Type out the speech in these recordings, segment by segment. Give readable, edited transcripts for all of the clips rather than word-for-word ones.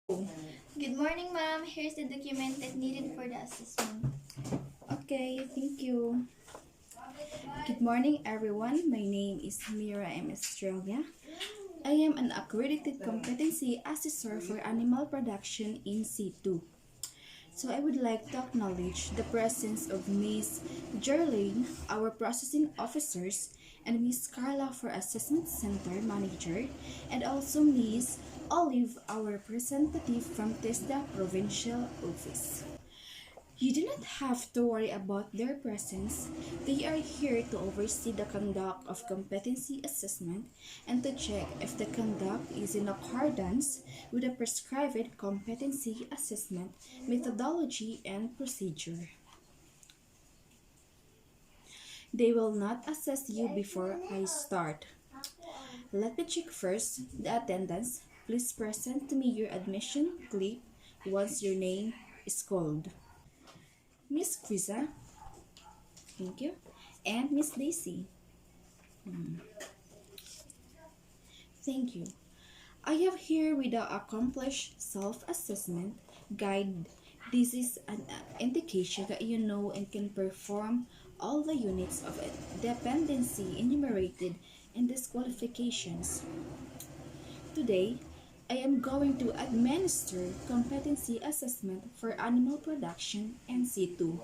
Good morning, ma'am. Here's the document that needed for the assessment. Okay, thank you. Good morning, everyone. My name is Mira M. Estrella. I am an accredited competency assessor for animal production in C2. So I would like to acknowledge the presence of Ms. Jerlane, our processing officers, and Ms. Carla for Assessment Center Manager, and also Ms. Olive, our representative from TESDA Provincial Office. You do not have to worry about their presence. They are here to oversee the conduct of competency assessment and to check if the conduct is in accordance with the prescribed competency assessment methodology and procedure. They will not assess you before I start. Let me check first the attendance. Please present to me your admission slip once your name is called. Miss Krisa, thank you. And Miss Daisy. Thank you. I have here with the accomplished self-assessment guide. This is an indication that you know and can perform all the units of dependency enumerated in these qualifications. Today, I am going to administer competency assessment for animal production and C2.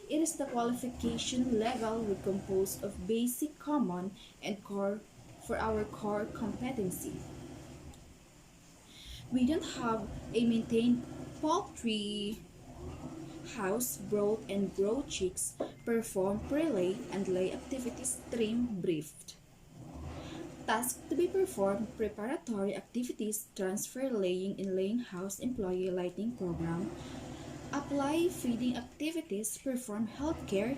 It is the qualification level we composed of basic, common, and core for our core competency. We don't have a maintained poultry house, brood and grow chicks, perform pre-lay and lay activities trim briefed. Tasks to be performed: preparatory activities, transfer laying in laying house employee lighting program, apply feeding activities, perform healthcare,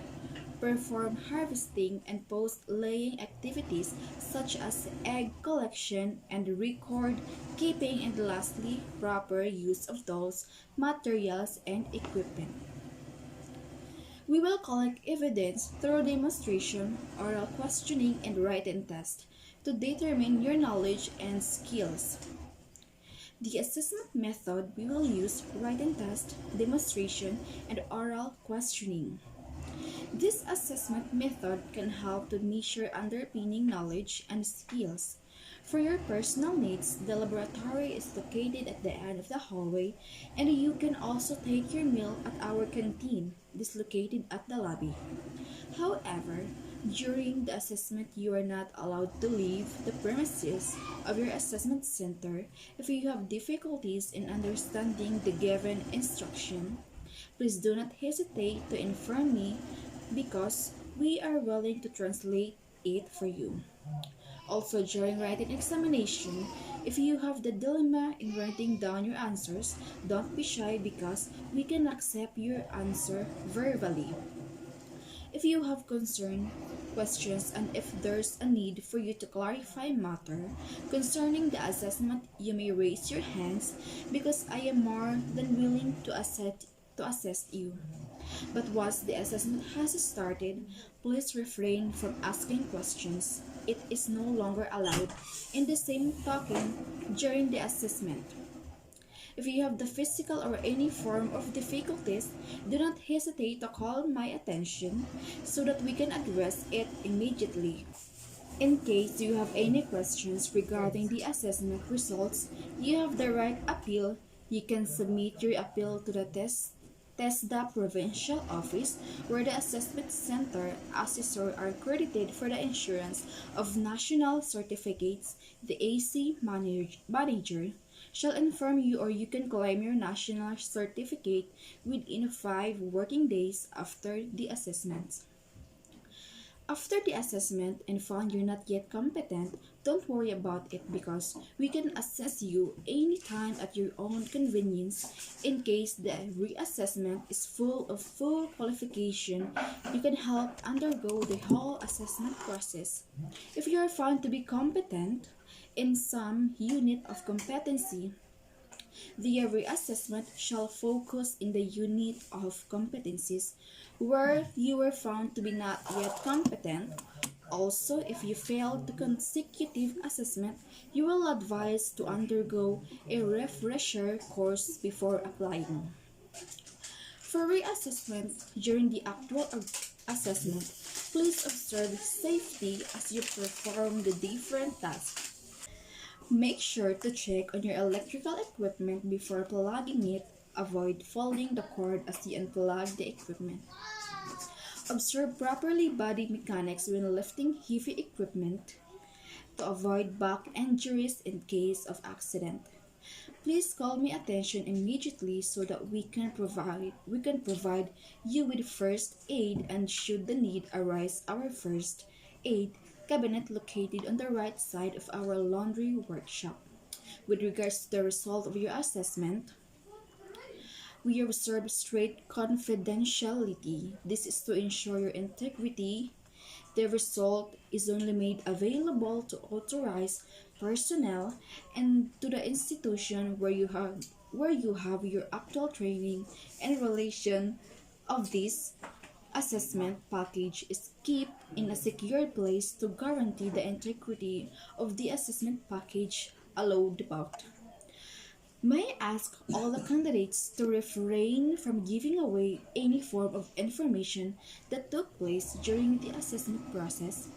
perform harvesting and post-laying activities such as egg collection and record keeping, and lastly, proper use of tools, materials, and equipment. We will collect evidence through demonstration, oral questioning, and written test to determine your knowledge and skills. The assessment method we will use: written test, demonstration, and oral questioning. This assessment method can help to measure underpinning knowledge and skills. For your personal needs, the laboratory is located at the end of the hallway, and you can also take your meal at our canteen, located at the lobby. However, during the assessment, you are not allowed to leave the premises of your assessment center. If you have difficulties in understanding the given instruction, please do not hesitate to inform me because we are willing to translate it for you. Also, during writing examination, if you have the dilemma in writing down your answers, don't be shy because we can accept your answer verbally. If you have questions, and if there's a need for you to clarify matter concerning the assessment, you may raise your hands because I am more than willing to assist you. But once the assessment has started, please refrain from asking questions. It is no longer allowed in the same token during the assessment. If you have the physical or any form of difficulties, do not hesitate to call my attention so that we can address it immediately. In case you have any questions regarding the assessment results, you have the right appeal. You can submit your appeal to the TESDA Provincial Office, where the Assessment Center assessor are credited for the insurance of national certificates. The AC manager shall inform you, or you can claim your national certificate within 5 working days after the assessment. After the assessment and found you're not yet competent, don't worry about it because we can assess you anytime at your own convenience. In case the reassessment is full of full qualification, you can help undergo the whole assessment process. If you are found to be competent in some unit of competency, the reassessment shall focus in the unit of competencies where you were found to be not yet competent. Also, if you failed the consecutive assessment, you will advise to undergo a refresher course before applying. For reassessment during the actual assessment, please observe safety as you perform the different tasks. Make sure to check on your electrical equipment before plugging it. Avoid folding the cord as you unplug the equipment. Observe properly body mechanics when lifting heavy equipment to avoid back injuries in case of accident. Please call me attention immediately so that we can provide you with first aid, and should the need arise, our first aid cabinet located on the right side of our laundry workshop. With regards to the result of your assessment, we reserve strict confidentiality. This is to ensure your integrity. The result is only made available to authorized personnel and to the institution where you have your actual training. In relation of this assessment package is kept in a secure place to guarantee the integrity of the assessment package allowed about. May I ask all the candidates to refrain from giving away any form of information that took place during the assessment process?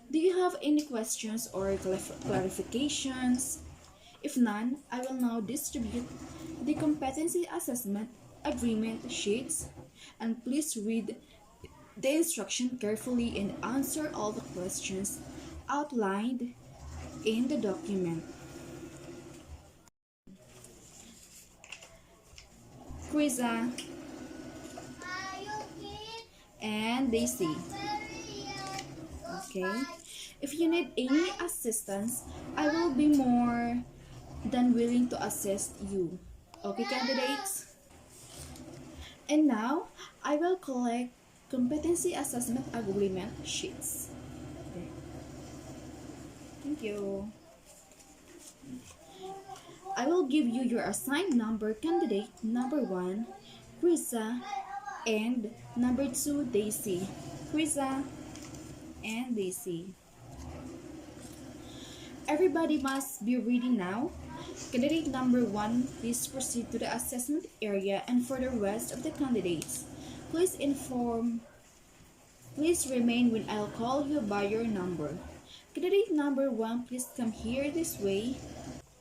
Do you have any questions or clarifications? If none, I will now distribute the competency assessment agreement sheets, and please read the instruction carefully and answer all the questions outlined in the document. Quiza and Daisy. Okay? If you need any assistance, I will be more than willing to assist you. Okay, candidates? And now, I will collect competency assessment agreement sheets. Okay. Thank you. I will give you your assigned number, candidate number 1, Krisa, and number 2, Daisy. Krisa and Daisy. Everybody must be ready now. Candidate number 1, please proceed to the assessment area, and for the rest of the candidates, please remain when I'll call you by your number. Candidate number 1, please come here this way.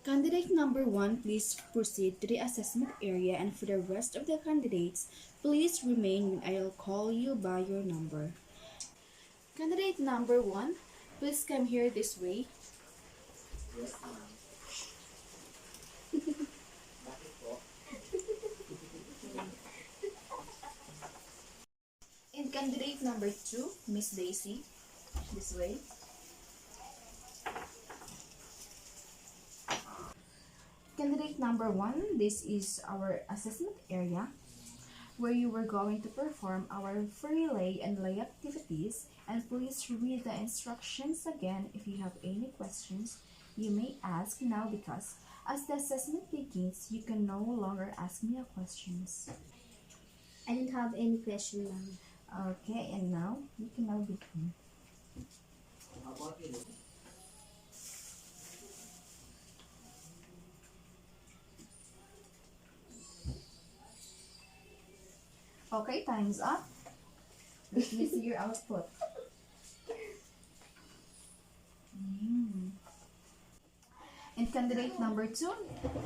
Candidate number 1, please proceed to the assessment area, and for the rest of the candidates, please remain when I'll call you by your number. Candidate number 1, please come here this way. And candidate number 2, Miss Daisy, this way. Candidate number 1, this is our assessment area where you were going to perform our free lay and lay activities, and please read the instructions again. If you have any questions, you may ask now, because as the assessment begins, you can no longer ask me questions. I don't have any question, ma'am. Okay, and now you can now begin. Okay, time's up. Let me see your output. And candidate number 2,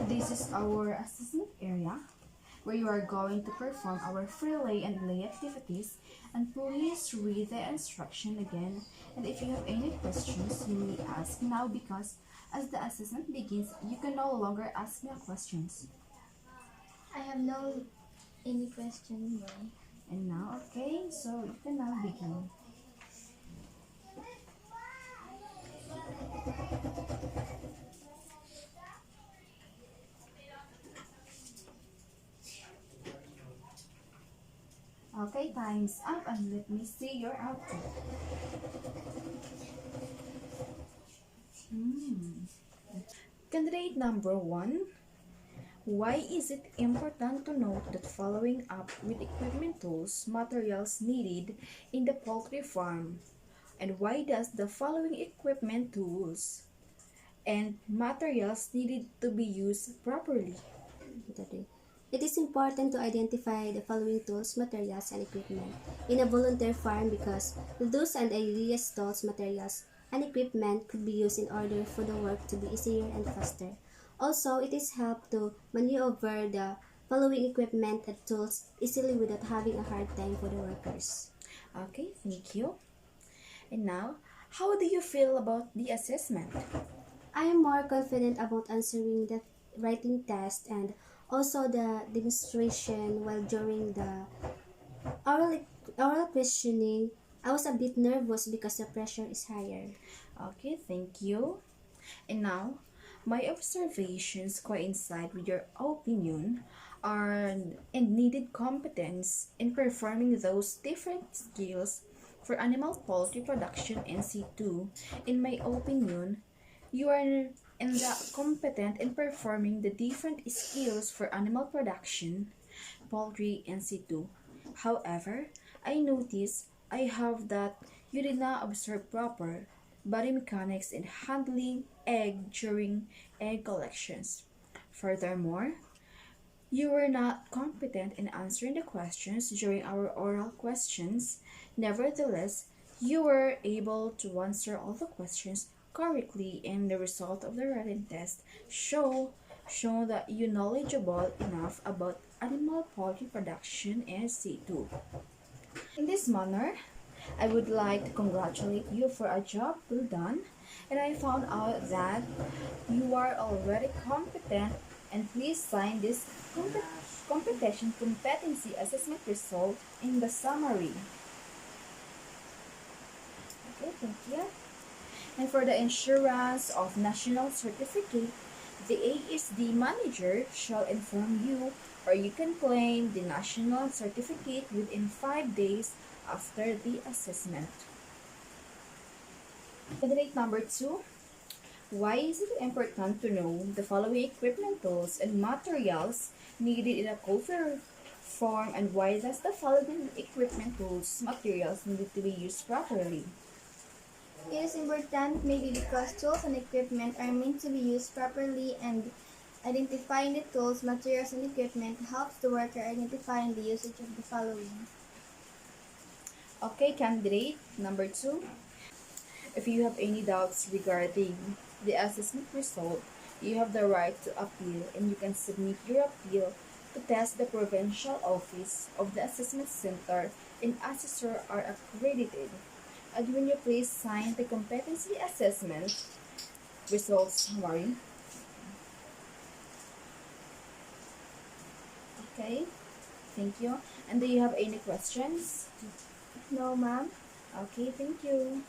this is our assessment area where you are going to perform our free lay and lay activities, and please read the instruction again. And if you have any questions, you may ask now, because as the assessment begins, you can no longer ask me questions. I have no any question, ma'am. And now, okay, so you can now begin. Okay, time's up, and let me see your output. Candidate number 1, why is it important to note that following up with equipment, tools, materials needed in the poultry farm? And why does the following equipment, tools, and materials needed to be used properly? It is important to identify the following tools, materials, and equipment in a volunteer farm because those and ideas tools, materials, and equipment could be used in order for the work to be easier and faster. Also, it is help to maneuver the following equipment and tools easily without having a hard time for the workers. Okay, thank you. And now, how do you feel about the assessment? I am more confident about answering the writing test and also the demonstration while during the oral, oral questioning. I was a bit nervous because the pressure is higher. Okay, thank you. And now, my observations coincide with your opinion are and needed competence in performing those different skills for animal poultry production in situ. In my opinion, you are in the competent in performing the different skills for animal production, poultry in situ. However, I notice I have that you did not observe proper body mechanics in handling egg during egg collections. Furthermore, you were not competent in answering the questions during our oral questions. Nevertheless, you were able to answer all the questions correctly, and the result of the written test show that you knowledgeable enough about animal poultry production and situ. In this manner, I would like to congratulate you for a job well done, and I found out that you are already competent, and please sign this competition competency assessment result in the summary. Okay, thank you. And for the insurance of national certificate, the ASD manager shall inform you, or you can claim the national certificate within 5 days after the assessment. Candidate number 2. Why is it important to know the following equipment, tools, and materials needed in a cover form, and why does the following equipment, tools, materials need to be used properly? It is important maybe because tools and equipment are meant to be used properly, and identifying the tools, materials, and equipment helps the worker identifying the usage of the following. Okay, candidate number 2. If you have any doubts regarding the assessment result, you have the right to appeal, and you can submit your appeal to test the provincial office of the assessment center, and assessor are accredited. And when you please sign the competency assessment results summary. Okay, thank you. And do you have any questions? No, ma'am. Okay, thank you.